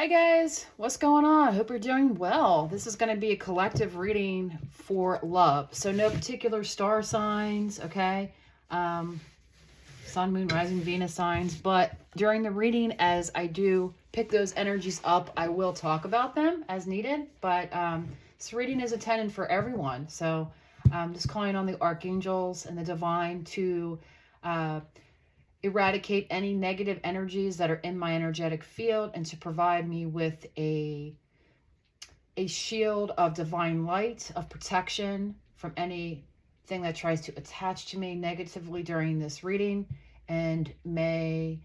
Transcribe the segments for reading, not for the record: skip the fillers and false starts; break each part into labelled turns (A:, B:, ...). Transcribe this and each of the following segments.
A: Hi guys, what's going on? I hope you're doing well. This is going to be a collective reading for love. So no particular star signs, okay? Sun, moon, rising, Venus signs. But during the reading, as I do pick those energies up, I will talk about them as needed. But this reading is intended for everyone. So I'm just calling on the archangels and the divine to eradicate any negative energies that are in my energetic field and to provide me with a shield of divine light, of protection from anything that tries to attach to me negatively during this reading. And may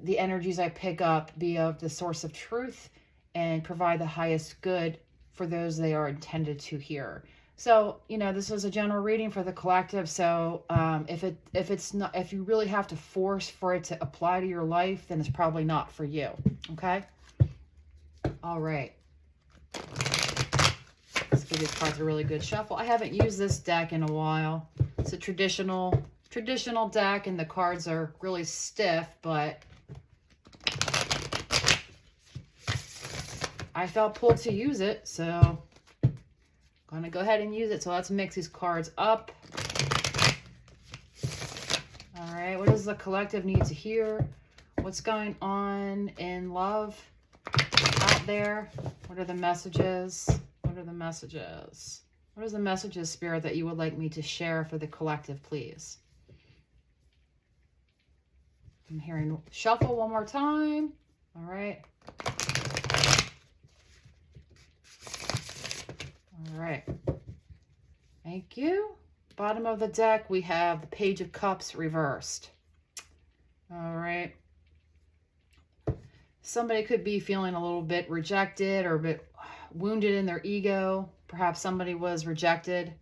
A: the energies I pick up be of the source of truth and provide the highest good for those they are intended to hear. So, this is a general reading for the collective. So, if you really have to force for it to apply to your life, then it's probably not for you. Okay. All right. Let's give these cards a really good shuffle. I haven't used this deck in a while. It's a traditional deck, and the cards are really stiff, but I felt pulled to use it, so I'm gonna go ahead and use it. So let's mix these cards up. All right, what does the collective need to hear? What's going on in love out there? What are the messages? What are the messages? What is the messages, Spirit, that you would like me to share for the collective, please? I'm hearing shuffle one more time. All right. All right. Thank you. Bottom of the deck, we have the Page of Cups reversed. All right. Somebody could be feeling a little bit rejected or a bit wounded in their ego. Perhaps somebody was rejected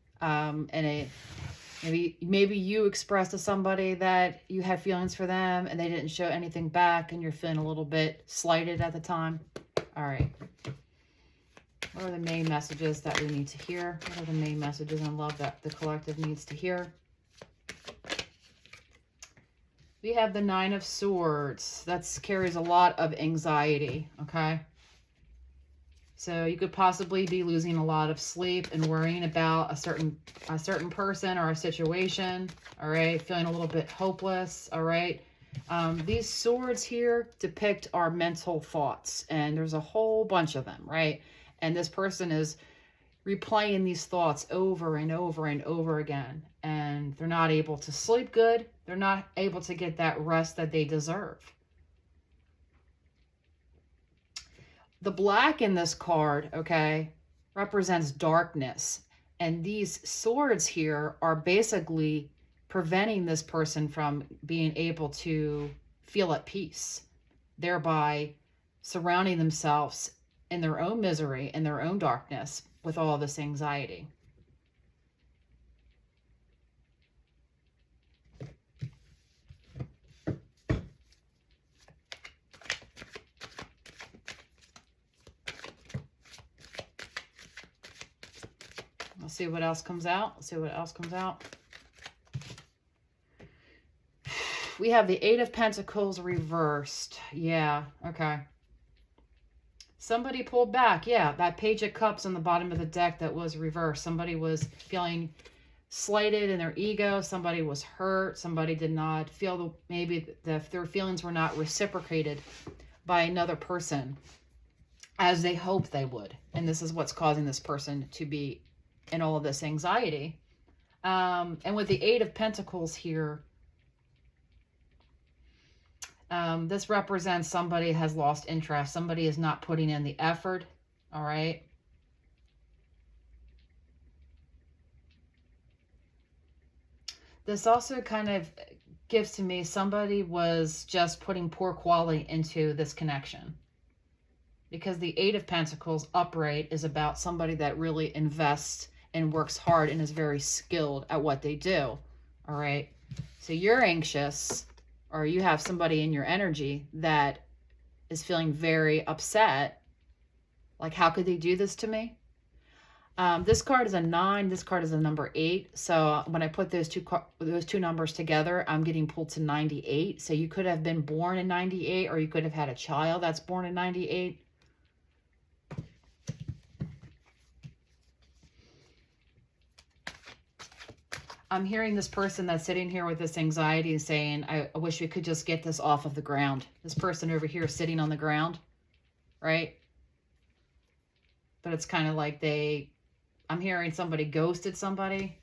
A: maybe you expressed to somebody that you had feelings for them and they didn't show anything back and you're feeling a little bit slighted at the time. All right. What are the main messages that we need to hear? What are the main messages in love that the collective needs to hear? We have the Nine of Swords. That carries a lot of anxiety, okay? So you could possibly be losing a lot of sleep and worrying about a certain person or a situation, all right? Feeling a little bit hopeless, all right? These swords here depict our mental thoughts, and there's a whole bunch of them, right? And this person is replaying these thoughts over and over and over again, and they're not able to sleep good. They're not able to get that rest that they deserve. The black in this card, okay, represents darkness. And these swords here are basically preventing this person from being able to feel at peace, thereby surrounding themselves in their own misery and their own darkness with all this anxiety. Let's see what else comes out. Let's see what else comes out. We have the Eight of Pentacles reversed. Yeah, okay. Somebody pulled back. Yeah, that Page of Cups on the bottom of the deck that was reversed. Somebody was feeling slighted in their ego. Somebody was hurt. Somebody did not feel their feelings were not reciprocated by another person as they hoped they would. And this is what's causing this person to be in all of this anxiety. And with the Eight of Pentacles here, this represents somebody has lost interest. Somebody is not putting in the effort. All right. This also kind of gives to me somebody was just putting poor quality into this connection. Because the Eight of Pentacles upright is about somebody that really invests and works hard and is very skilled at what they do. All right. So you're anxious, or you have somebody in your energy that is feeling very upset. Like, how could they do this to me? This card is a 9. This card is a number 8. So when I put those two numbers together, I'm getting pulled to 98. So you could have been born in 98, or you could have had a child that's born in 98. I'm hearing this person that's sitting here with this anxiety saying, I wish we could just get this off of the ground. This person over here sitting on the ground, right? But it's kind of like I'm hearing somebody ghosted somebody.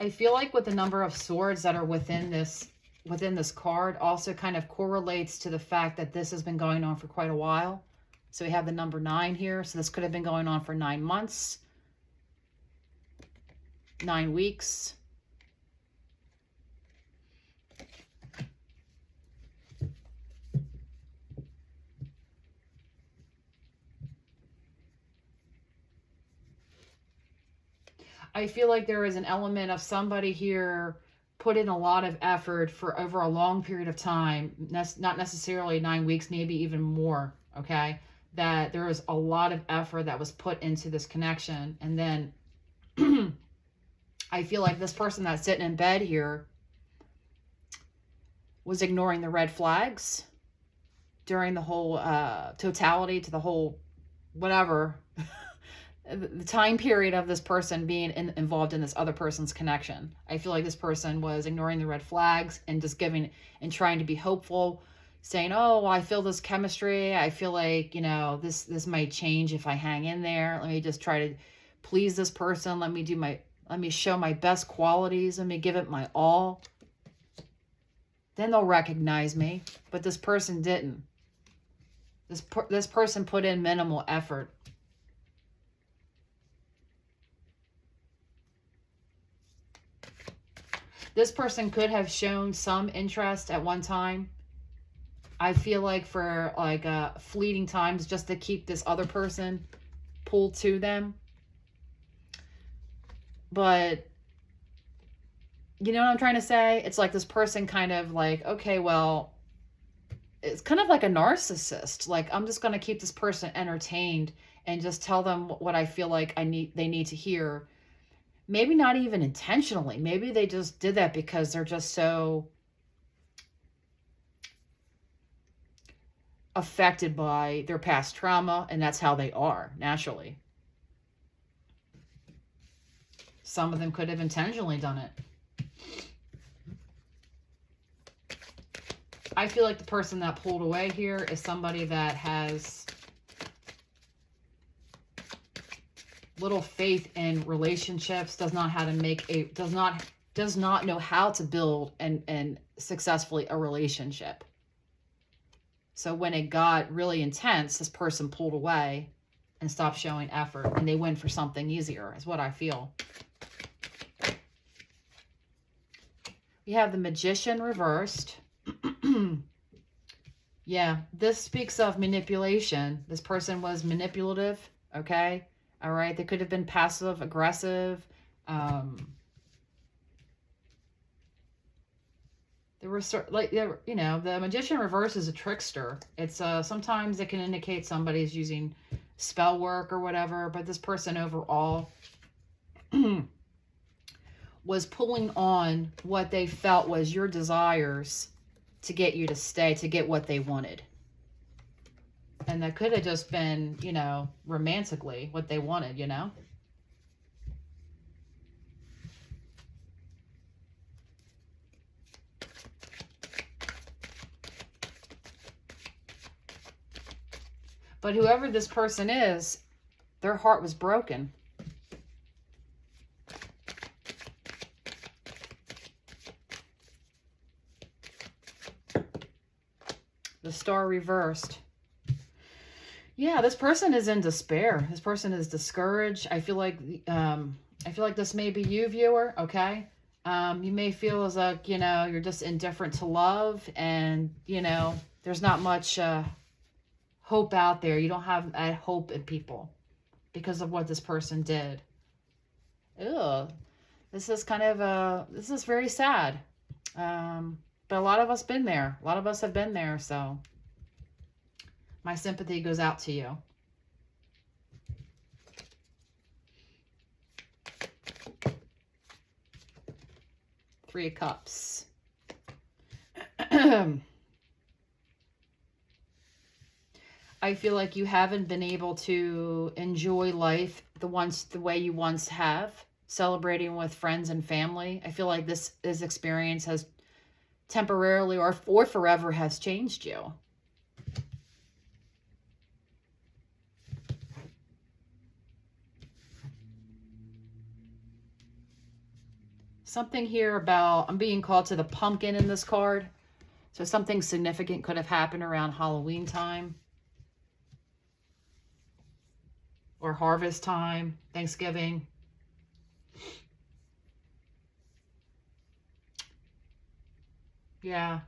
A: I feel like with the number of swords that are within this card also kind of correlates to the fact that this has been going on for quite a while. So we have the number 9 here. So this could have been going on for 9 months, 9 weeks. I feel like there is an element of somebody here put in a lot of effort for over a long period of time, not necessarily 9 weeks, maybe even more, okay? That there was a lot of effort that was put into this connection. And then I feel like this person that's sitting in bed here was ignoring the red flags during the whole totality to the whole whatever the time period of this person being involved in this other person's connection. I feel like this person was ignoring the red flags and just giving and trying to be hopeful, saying, oh, I feel this chemistry. I feel like, you know, this might change if I hang in there. Let me just try to please this person. Let me show my best qualities. Let me give it my all. Then they'll recognize me. But this person didn't. This person put in minimal effort. This person could have shown some interest at one time. I feel like for like fleeting times, just to keep this other person pulled to them. But you know what I'm trying to say? It's like this person kind of like, okay, well, it's kind of like a narcissist. Like, I'm just going to keep this person entertained and just tell them what I feel like they need to hear. Maybe not even intentionally. Maybe they just did that because they're just so affected by their past trauma, and that's how they are, naturally. Some of them could have intentionally done it. I feel like the person that pulled away here is somebody that has little faith in relationships, does not know how to build and successfully a relationship. So when it got really intense, this person pulled away and stopped showing effort, and they went for something easier, is what I feel. We have the Magician reversed. Yeah, this speaks of manipulation. This person was manipulative, okay? All right, they could have been passive, aggressive. There were you know, the Magician reverse is a trickster. It's sometimes it can indicate somebody's using spell work or whatever, but this person overall was pulling on what they felt was your desires to get you to stay, to get what they wanted. And that could have just been, you know, romantically what they wanted, you know? But whoever this person is, their heart was broken. The Star reversed. Yeah, this person is in despair. This person is discouraged. I feel like this may be you, viewer, okay? You may feel as like, you know, you're just indifferent to love, and, you know, there's not much hope out there. You don't have that hope in people because of what this person did. Ew. This is kind of this is very sad. But a lot of us been there. A lot of us have been there. So my sympathy goes out to you. Three of Cups. I feel like you haven't been able to enjoy life the way you once have, celebrating with friends and family. I feel like this experience has temporarily or forever has changed you. Something here about, I'm being called to the pumpkin in this card. So something significant could have happened around Halloween time. Or harvest time, Thanksgiving. Yeah.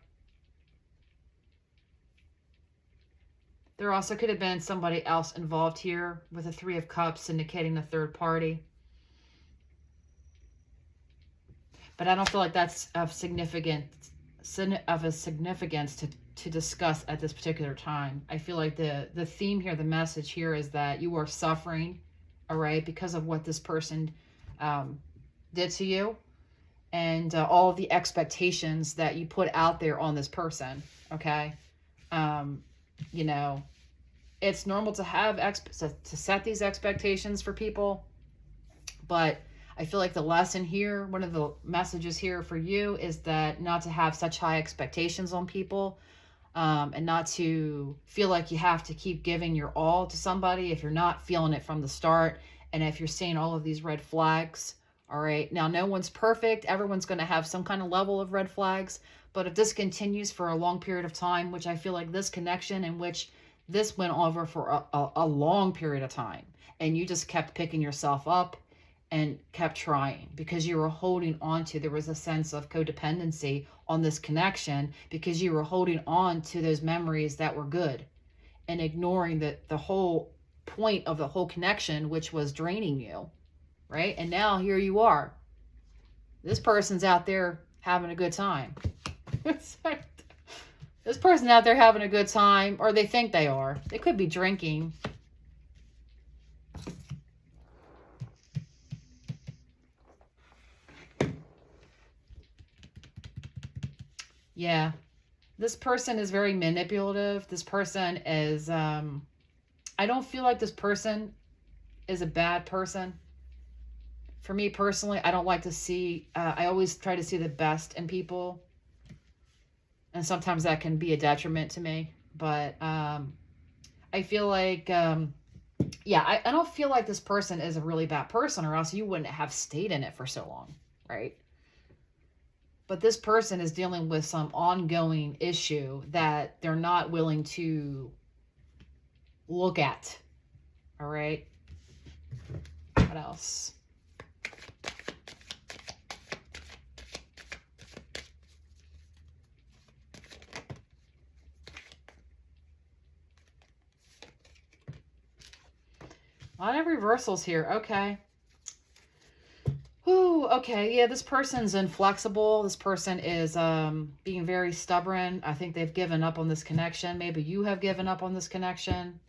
A: There also could have been somebody else involved here with a Three of Cups indicating the third party. But I don't feel like that's of significance to discuss at this particular time. I feel like the theme here, the message here is that you are suffering, all right, because of what this person did to you, and all of the expectations that you put out there on this person, okay? You know, it's normal to have to set these expectations for people, but I feel like the lesson here, one of the messages here for you is that not to have such high expectations on people, and not to feel like you have to keep giving your all to somebody if you're not feeling it from the start, and if you're seeing all of these red flags. All right, now no one's perfect. Everyone's going to have some kind of level of red flags, but if this continues for a long period of time, which I feel like this connection in which this went over for a long period of time, and you just kept picking yourself up and kept trying because you were holding on to, there was a sense of codependency on this connection because you were holding on to those memories that were good and ignoring the whole point of the whole connection, which was draining you, right? And now here you are. This person's out there having a good time. This person out there having a good time, or they think they are. They could be drinking. Yeah. This person is very manipulative. This person is, I don't feel like this person is a bad person. For me personally, I don't like to see, I always try to see the best in people. And sometimes that can be a detriment to me. But I feel like, yeah, I don't feel like this person is a really bad person, or else you wouldn't have stayed in it for so long, right? But this person is dealing with some ongoing issue that they're not willing to look at. All right. What else? A lot of reversals here. Okay. Ooh, okay. Yeah, this person's inflexible. This person is being very stubborn. I think they've given up on this connection. Maybe you have given up on this connection.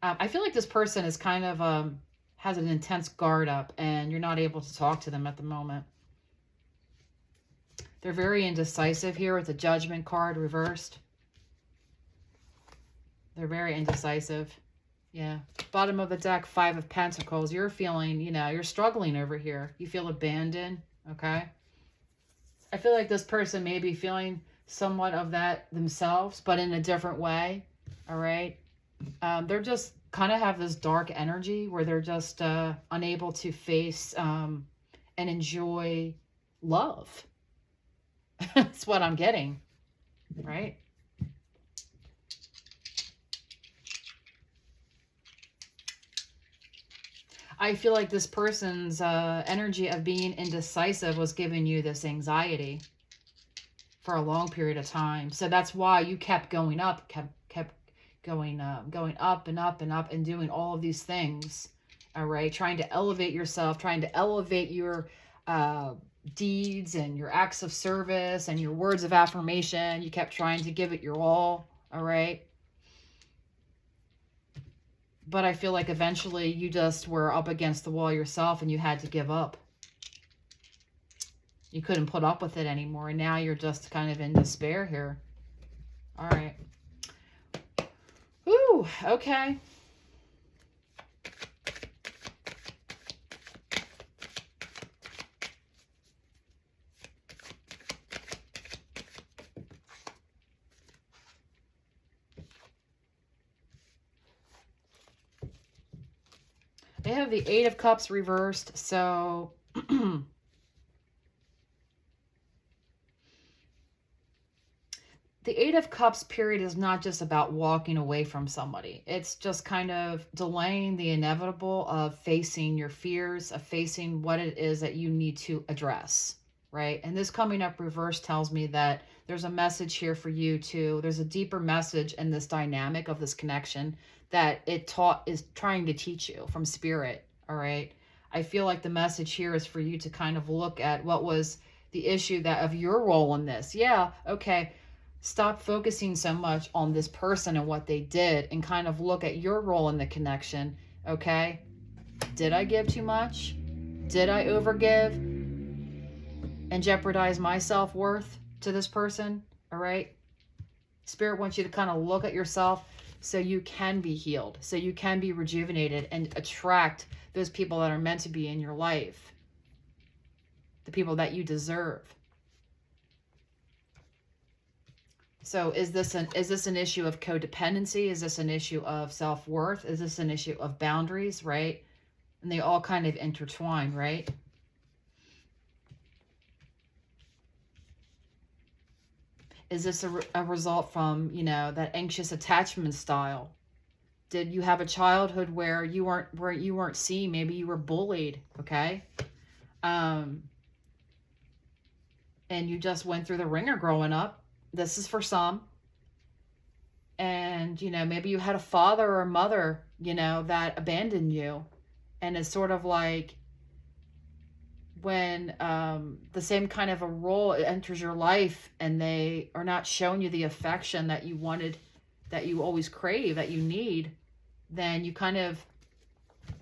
A: I feel like this person is kind of has an intense guard up, and you're not able to talk to them at the moment. They're very indecisive here with the Judgment card reversed. They're very indecisive. Yeah. Bottom of the deck, Five of Pentacles. You're feeling, you know, you're struggling over here. You feel abandoned, okay? I feel like this person may be feeling somewhat of that themselves, but in a different way, all right? They're just kind of have this dark energy where they're just unable to face and enjoy love. That's what I'm getting, right? I feel like this person's energy of being indecisive was giving you this anxiety for a long period of time. So that's why you kept going up, kept going up and up and up and doing all of these things. All right. Trying to elevate yourself, trying to elevate your deeds and your acts of service and your words of affirmation. You kept trying to give it your all right? But I feel like eventually you just were up against the wall yourself and you had to give up. You couldn't put up with it anymore. And now you're just kind of in despair here. All right. Whew, okay. I have the Eight of Cups reversed, so the Eight of Cups period is not just about walking away from somebody. It's just kind of delaying the inevitable of facing your fears, of facing what it is that you need to address, right? And this coming up reverse tells me that there's a message here for you too. There's a deeper message in this dynamic of this connection that is trying to teach you from spirit, all right? I feel like the message here is for you to kind of look at what was the issue that of your role in this. Yeah, okay. Stop focusing so much on this person and what they did and kind of look at your role in the connection, okay? Did I give too much? Did I overgive and jeopardize my self-worth to this person, all right? Spirit wants you to kind of look at yourself so you can be healed, so you can be rejuvenated and attract those people that are meant to be in your life, the people that you deserve. So is this an issue of codependency? Is this an issue of self-worth? Is this an issue of boundaries, right? And they all kind of intertwine, right? Is this a result from, that anxious attachment style? Did you have a childhood where you weren't seen? Maybe you were bullied, okay? And you just went through the ringer growing up. This is for some. And, maybe you had a father or a mother, that abandoned you. And it's sort of like when the same kind of a role enters your life and they are not showing you the affection that you wanted, that you always crave, that you need, then you kind of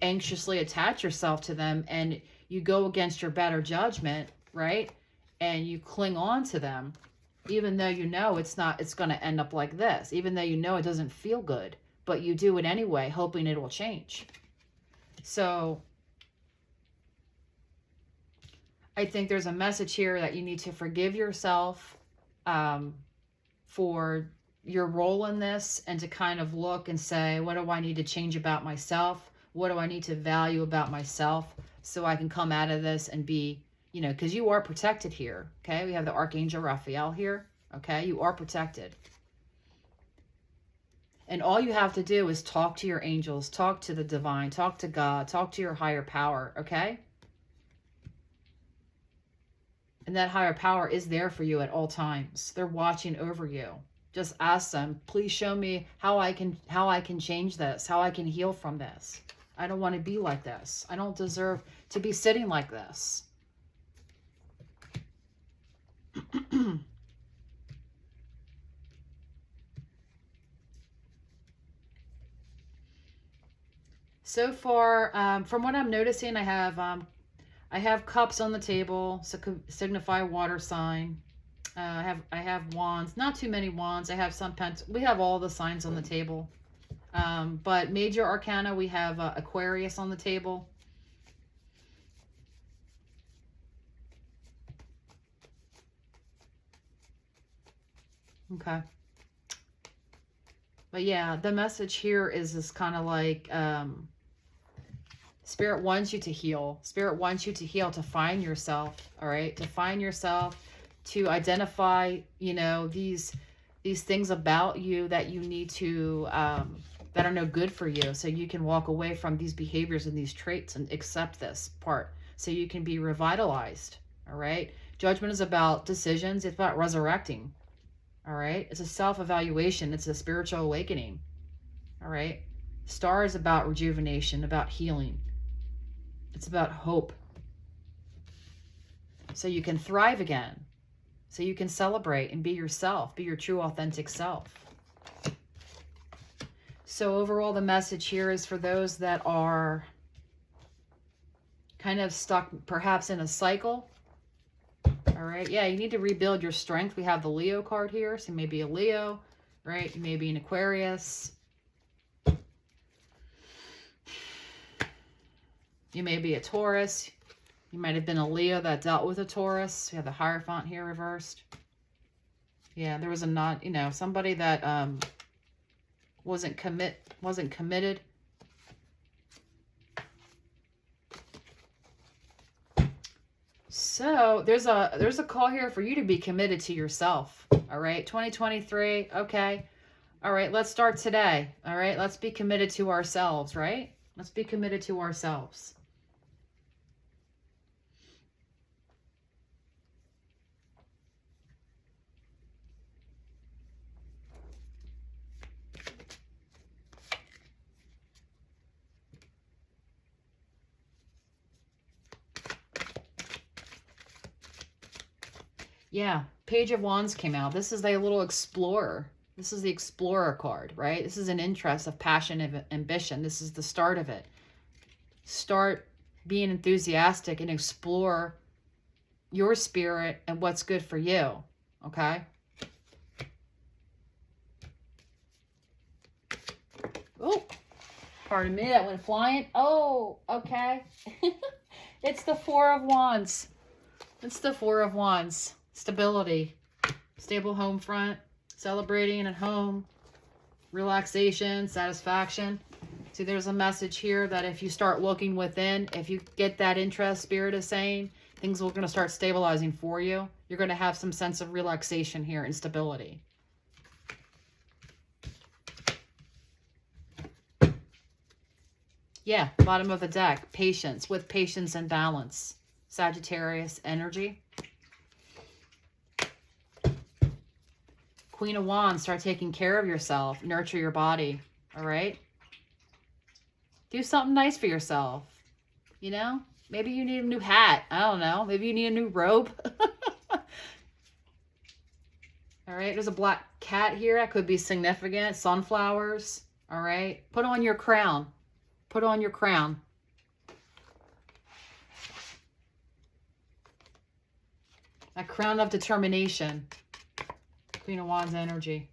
A: anxiously attach yourself to them and you go against your better judgment, right? And you cling on to them, even though it's going to end up like this, even though it doesn't feel good, but you do it anyway, hoping it will change. So I think there's a message here that you need to forgive yourself for your role in this and to kind of look and say, what do I need to change about myself? What do I need to value about myself so I can come out of this and be, because you are protected here, okay? We have the Archangel Raphael here, okay? You are protected. And all you have to do is talk to your angels, talk to the divine, talk to God, talk to your higher power, okay? And that higher power is there for you at all times. They're watching over you. Just ask them, please show me how I can change this, how I can heal from this. I don't want to be like this. I don't deserve to be sitting like this. So far, from what I'm noticing, I have cups on the table, so signify water sign. I have wands, not too many wands. I have some we have all the signs on the table. But major arcana, we have Aquarius on the table. Okay. But yeah, the message here is this kind of like, Spirit wants you to heal. Spirit wants you to heal, to find yourself, all right? To find yourself, to identify, these things about you that you need to, that are no good for you. So you can walk away from these behaviors and these traits and accept this part so you can be revitalized, all right? Judgment is about decisions. It's about resurrecting, all right? It's a self-evaluation. It's a spiritual awakening, all right? Star is about rejuvenation, about healing. It's about hope. so you can thrive again, so you can celebrate and be yourself, be your true authentic self. So overall, the message here is for those that are kind of stuck perhaps in a cycle. All right. Yeah, you need to rebuild your strength. We have the Leo card here. So maybe a Leo, right? You may be an Aquarius. You may be a Taurus. You might have been a Leo that dealt with a Taurus. We have the Hierophant here reversed. Yeah, there was a not, you know, somebody that wasn't committed. So there's a call here for you to be committed to yourself. All right, 2023. Okay. All right, let's start today. All right, let's be committed to ourselves, right? Let's be committed to ourselves. Yeah, Page of Wands came out. This is a little explorer. This is the explorer card, right? This is an interest of passion and ambition. This is the start of it. Start being enthusiastic and explore your spirit and what's good for you, okay? Oh, pardon me, that went flying. Oh, okay. It's the Four of Wands. It's the Four of Wands. Stability, stable home front, celebrating at home, relaxation, satisfaction. See, there's a message here that if you start looking within, if you get that interest, Spirit is saying, things are going to start stabilizing for you. You're going to have some sense of relaxation here and stability. Yeah, bottom of the deck, patience, with patience and balance. Sagittarius energy. Queen of Wands, start taking care of yourself. Nurture your body, all right? Do something nice for yourself, you know? Maybe you need a new hat. I don't know. Maybe you need a new robe. All right, there's a black cat here. That could be significant. Sunflowers, all right? Put on your crown. Put on your crown. A crown of determination. Queen of Wands energy.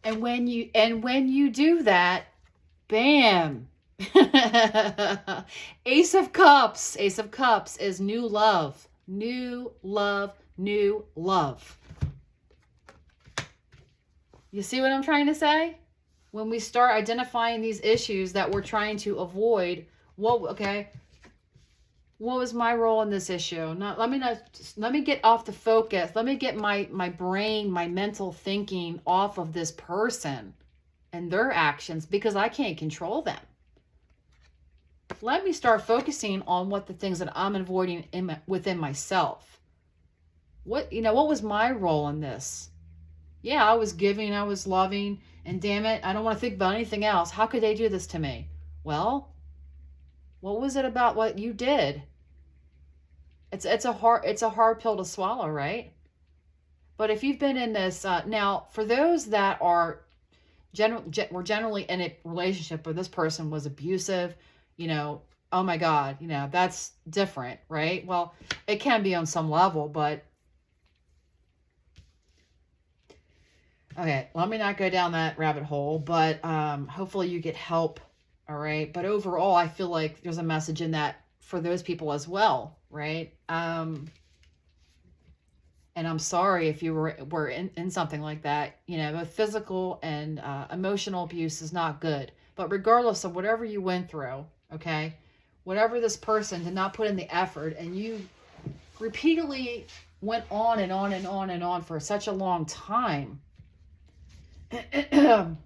A: And when you do that, bam. Ace of Cups. Ace of Cups is new love. New love. New love. You see what I'm trying to say? When we start identifying these issues that we're trying to avoid, what was my role in this issue? Let me get off the focus. Let me get my brain, my mental thinking off of this person and their actions, because I can't control them. Let me start focusing on what the things that I'm avoiding within myself. What was my role in this? Yeah, I was giving, I was loving, and damn it, I don't want to think about anything else. How could they do this to me? Well, what was it about what you did? It's a hard pill to swallow, right? But if you've been in this, now for those that were generally in a relationship where this person was abusive, oh my God, that's different, right? Well, it can be on some level, but okay, let me not go down that rabbit hole, but hopefully you get help, all right? But overall, I feel like there's a message in that for those people as well, right? And I'm sorry if you were in something like that. Both physical and emotional abuse is not good. But regardless of whatever you went through, okay, whatever this person did not put in the effort, and you repeatedly went on and on and on and on for such a long time, and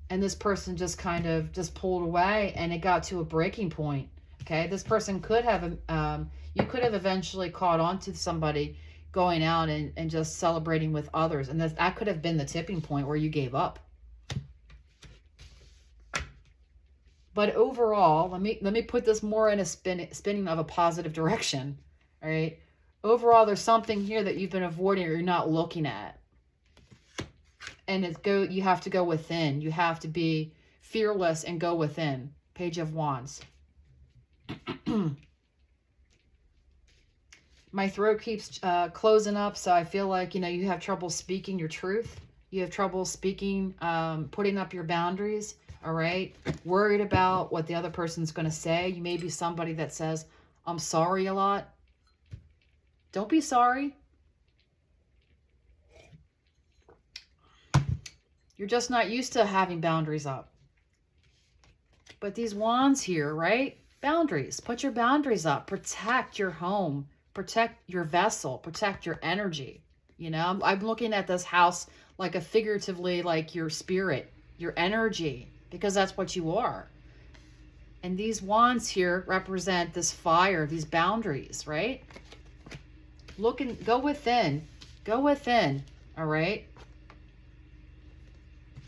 A: this person just kind of just pulled away, and it got to a breaking point. Okay, this person could have, you could have eventually caught on to somebody going out and just celebrating with others. And that could have been the tipping point where you gave up. But overall, let me put this more in a spinning of a positive direction. All right. Overall, there's something here that you've been avoiding or you're not looking at. And you have to go within. You have to be fearless and go within. Page of Wands. My throat keeps closing up, so I feel like, you have trouble speaking your truth. You have trouble speaking, putting up your boundaries, all right? Worried about what the other person's going to say. You may be somebody that says, I'm sorry a lot. Don't be sorry. You're just not used to having boundaries up. But these wands here, right? Boundaries. Put your boundaries up. Protect your home. Protect your vessel. Protect your energy. I'm looking at this house like figuratively like your spirit, your energy, because that's what you are. And these wands here represent this fire, these boundaries, right? Go within. Go within, all right?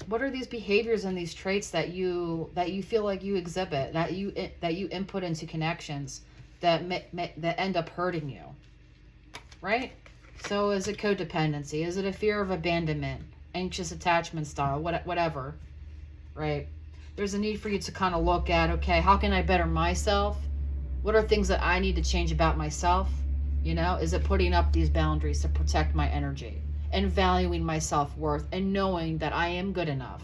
A: What are these behaviors and these traits that you feel like you exhibit, that you input into connections that end up hurting you, right? So is it codependency? Is it a fear of abandonment, anxious attachment style, whatever, right? There's a need for you to kind of look at, okay, how can I better myself? What are things that I need to change about myself? Is it putting up these boundaries to protect my energy and valuing my self-worth and knowing that I am good enough?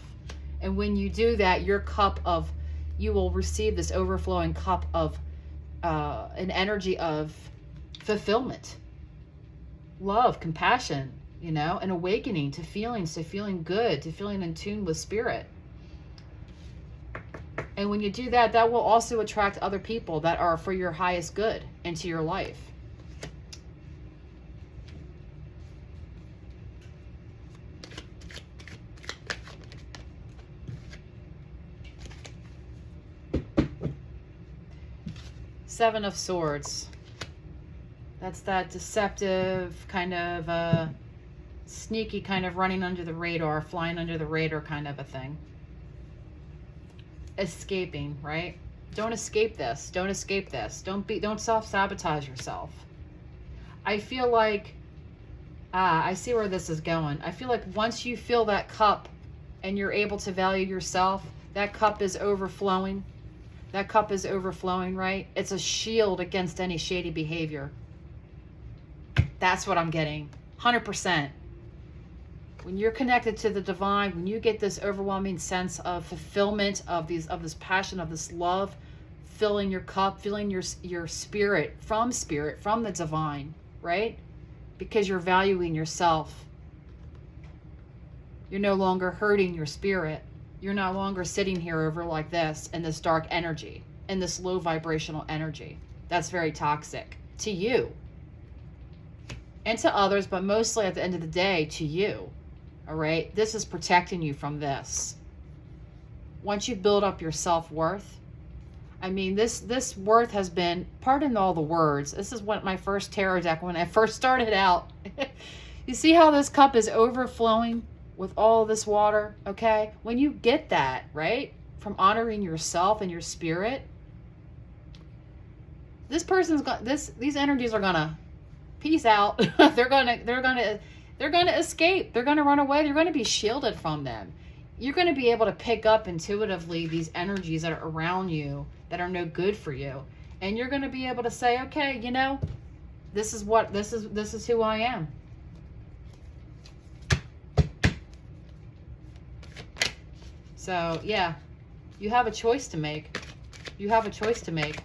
A: And when you do that, you will receive this overflowing cup of an energy of fulfillment, love, compassion, an awakening to feelings, to feeling good, to feeling in tune with spirit. And when you do that, that will also attract other people that are for your highest good into your life. Seven of Swords. That's that deceptive kind of sneaky kind of running under the radar, flying under the radar kind of a thing. Escaping, right? Don't escape this. Don't escape this. Don't self-sabotage yourself. I feel like I see where this is going. I feel like once you fill that cup and you're able to value yourself, that cup is overflowing. That cup is overflowing, right? It's a shield against any shady behavior. That's what I'm getting. 100%. When you're connected to the divine, when you get this overwhelming sense of fulfillment of this passion, of this love, filling your cup, filling your spirit from the divine, right? Because you're valuing yourself. You're no longer hurting your spirit. You're no longer sitting here over like this in this dark energy, in this low vibrational energy. That's very toxic to you and to others, but mostly at the end of the day to you. All right. This is protecting you from this. Once you build up your self-worth, I mean, this worth has been, pardon all the words, this is what my first tarot deck, when I first started out. You see how this cup is overflowing with all this water, okay? When you get that, right, from honoring yourself and your spirit, these energies are gonna peace out. they're gonna escape. They're gonna run away. They're gonna be shielded from them. You're gonna be able to pick up intuitively these energies that are around you that are no good for you, and you're gonna be able to say, okay, this is who I am. So, yeah, you have a choice to make. You have a choice to make.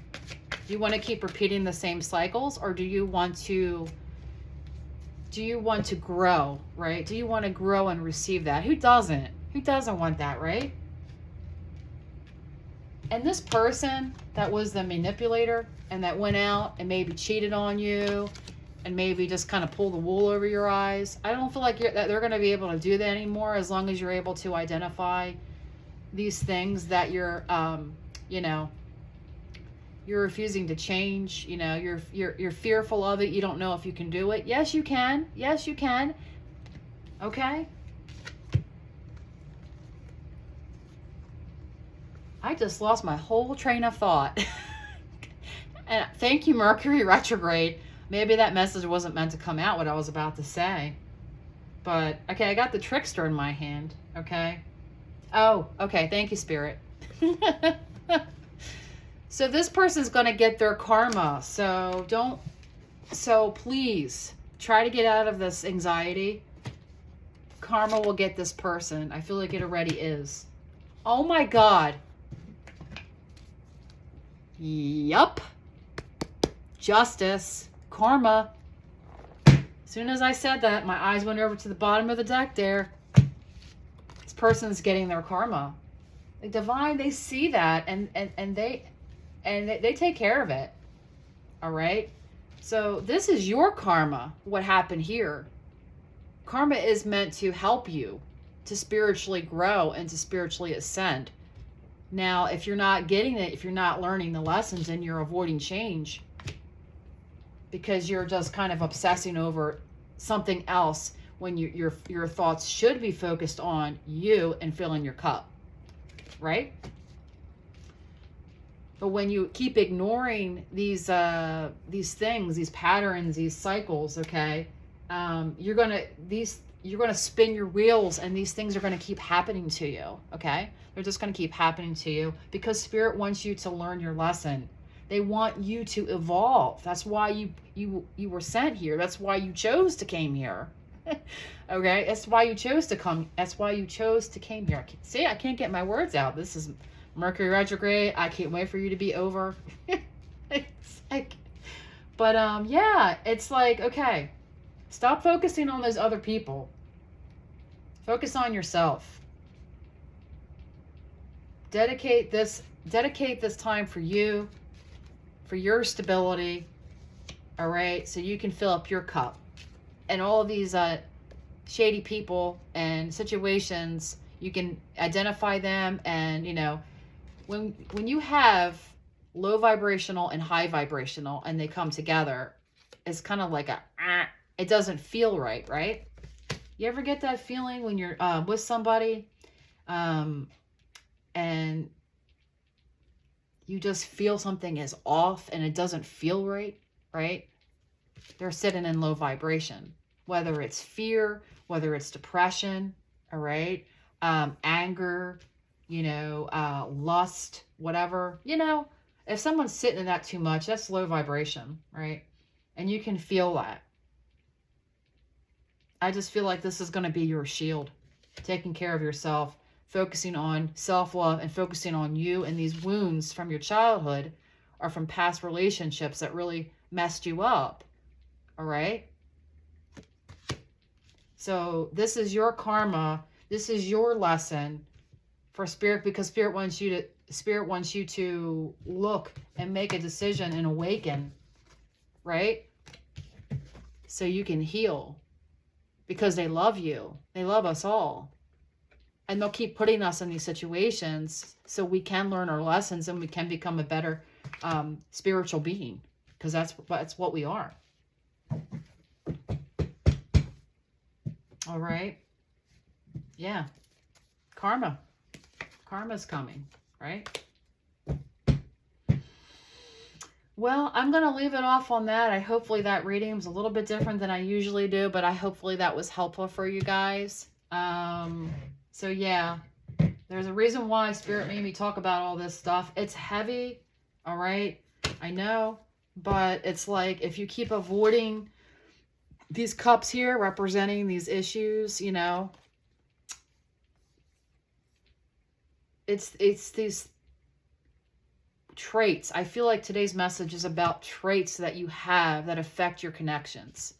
A: Do you want to keep repeating the same cycles, or do you want to grow, right? Do you want to grow and receive that? Who doesn't? Who doesn't want that, right? And this person that was the manipulator and that went out and maybe cheated on you and maybe just kind of pulled the wool over your eyes, I don't feel like that they're going to be able to do that anymore, as long as you're able to identify these things that you're, You're refusing to change. You know, you're fearful of it. You don't know if you can do it. Yes, you can. Yes, you can. Okay? I just lost my whole train of thought. And thank you, Mercury retrograde. Maybe that message wasn't meant to come out what I was about to say. But, okay, I got the trickster in my hand, okay? Oh, okay, thank you, Spirit. So this person's going to get their karma. So please, try to get out of this anxiety. Karma will get this person. I feel like it already is. Oh my God. Yup. Justice. Karma. As soon as I said that, my eyes went over to the bottom of the deck there. This person's getting their karma. The divine, they see that and they take care of it. All right? So this is your karma, what happened here. Karma is meant to help you to spiritually grow and to spiritually ascend. Now, if you're not getting it, if you're not learning the lessons and you're avoiding change because you're just kind of obsessing over something else when your thoughts should be focused on you and filling your cup, right? But when you keep ignoring these things, these patterns, these cycles, okay, you're gonna spin your wheels, and these things are gonna keep happening to you. Okay, they're just gonna keep happening to you because Spirit wants you to learn your lesson. They want you to evolve. That's why you were sent here. That's why you chose to came here. Okay, that's why you chose to come. That's why you chose to came here. See, I can't get my words out. This is Mercury retrograde. I can't wait for you to be over. It's like, but yeah, it's like, okay, stop focusing on those other people. Focus on yourself. Dedicate this time for you, for your stability. All right, so you can fill up your cup. And all of these shady people and situations, you can identify them. And you know, when you have low vibrational and high vibrational and they come together, it's kind of like it doesn't feel right, right? You ever get that feeling when you're with somebody and you just feel something is off and it doesn't feel right, right? They're sitting in low vibration, whether it's fear, whether it's depression, all right? Anger, you know, lust, whatever. You know, if someone's sitting in that too much, that's low vibration, right? And you can feel that. I just feel like this is going to be your shield, taking care of yourself, focusing on self-love and focusing on you and these wounds from your childhood or from past relationships that really messed you up. All right? So this is your karma. This is your lesson for Spirit, because Spirit wants you to look and make a decision and awaken, right? So you can heal, because they love you. They love us all. And they'll keep putting us in these situations so we can learn our lessons and we can become a better spiritual being, because that's what we are. All right. Yeah. Karma. Karma's coming, right? Well, I'm going to leave it off on that. Hopefully that reading was a little bit different than I usually do, but hopefully that was helpful for you guys. So yeah, there's a reason why Spirit made me talk about all this stuff. It's heavy, all right? I know, but it's like if you keep avoiding these cups here representing these issues, you know, it's these traits. I feel like today's message is about traits that you have that affect your connections.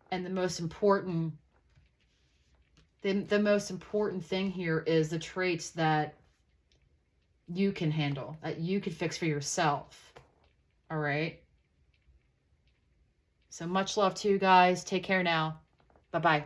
A: And the most important thing here is the traits that you can handle, that you can fix for yourself. All right? So much love to you guys. Take care now. Bye-bye.